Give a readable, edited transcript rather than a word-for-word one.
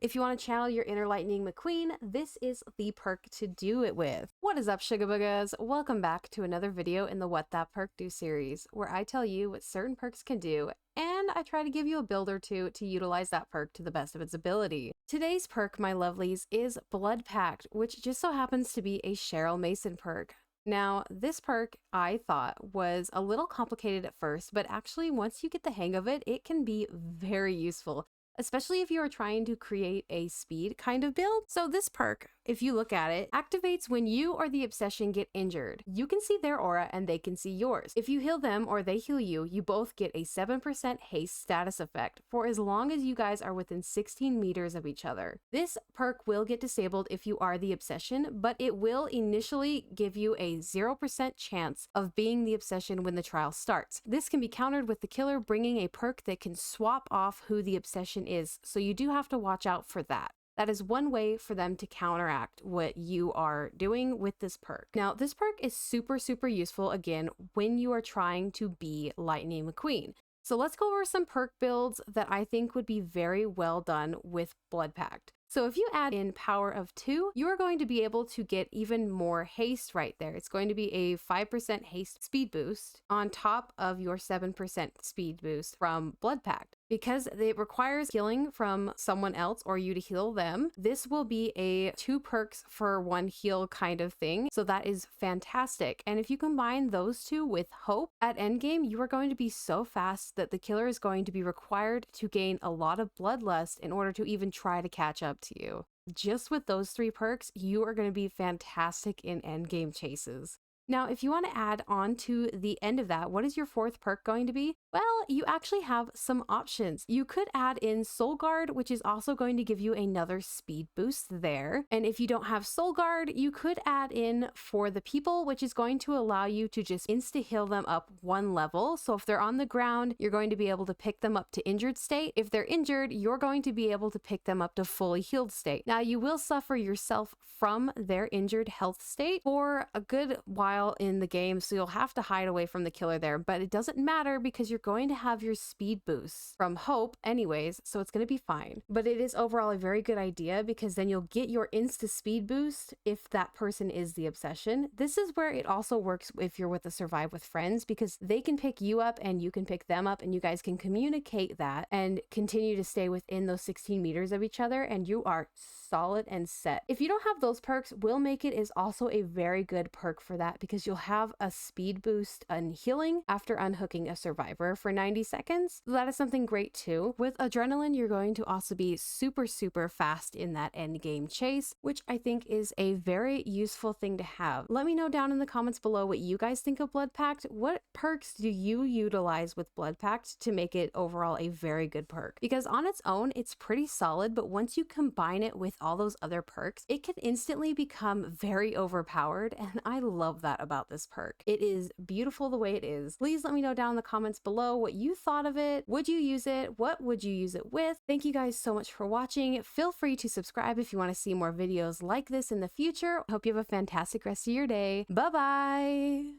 If you want to channel your inner Lightning McQueen, this is the perk to do it with. What is up, Sugar Boogas? Welcome back to another video in the What That Perk Do series, where I tell you what certain perks can do, and I try to give you a build or two to utilize that perk to the best of its ability. Today's perk, my lovelies, is Blood Pact, which just so happens to be a Cheryl Mason perk. Now, this perk I thought was a little complicated at first, but actually once you get the hang of it, it can be very useful, especially if you are trying to create a speed kind of build. So this perk, if you look at it, activates when you or the obsession get injured. You can see their aura and they can see yours. If you heal them or they heal you, you both get a 7% haste status effect for as long as you guys are within 16 meters of each other. This perk will get disabled if you are the obsession, but it will initially give you a 0% chance of being the obsession when the trial starts. This can be countered with the killer bringing a perk that can swap off who the obsession is, so you do have to watch out for that. That is one way for them to counteract what you are doing with this perk. Now, this perk is super useful, again, when you are trying to be Lightning McQueen. So let's go over some perk builds that I think would be very well done with Blood Pact. So if you add in power of 2, you are going to be able to get even more haste right there. It's going to be a 5% haste speed boost on top of your 7% speed boost from Blood Pact. Because it requires healing from someone else or you to heal them, this will be a 2 perks for 1 heal kind of thing. So that is fantastic. And if you combine those two with hope at endgame, you are going to be so fast that the killer is going to be required to gain a lot of bloodlust in order to even try to catch up to you. Just with those 3 perks, you are going to be fantastic in endgame chases. Now, if you want to add on to the end of that, what is your 4th perk going to be? Well, you actually have some options. You could add in Soul Guard, which is also going to give you another speed boost there. And if you don't have Soul Guard, you could add in For the People, which is going to allow you to just insta-heal them up 1 level. So if they're on the ground, you're going to be able to pick them up to injured state. If they're injured, you're going to be able to pick them up to fully healed state. Now, you will suffer yourself from their injured health state for a good while in the game, so you'll have to hide away from the killer there, but it doesn't matter because you're going to have your speed boosts from hope anyways, so it's going to be fine. But it is overall a very good idea because then you'll get your insta speed boost if that person is the obsession. This is where it also works if you're with a survive with friends, because they can pick you up and you can pick them up and you guys can communicate that and continue to stay within those 16 meters of each other, and you are solid and set. If you don't have those perks, Will Make It is also a very good perk for that because you'll have a speed boost and healing after unhooking a survivor for 90 seconds. So that is something great too. With Adrenaline, you're going to also be super fast in that end game chase, which I think is a very useful thing to have. Let me know down in the comments below what you guys think of Blood Pact. What perks do you utilize with Blood Pact to make it overall a very good perk? Because on its own, it's pretty solid, but once you combine it with all those other perks, it can instantly become very overpowered, and I love that about this perk. It is beautiful the way it is. Please let me know down in the comments below what you thought of it. Would you use it? What would you use it with? Thank you guys so much for watching. Feel free to subscribe if you want to see more videos like this in the future. Hope you have a fantastic rest of your day. Bye bye!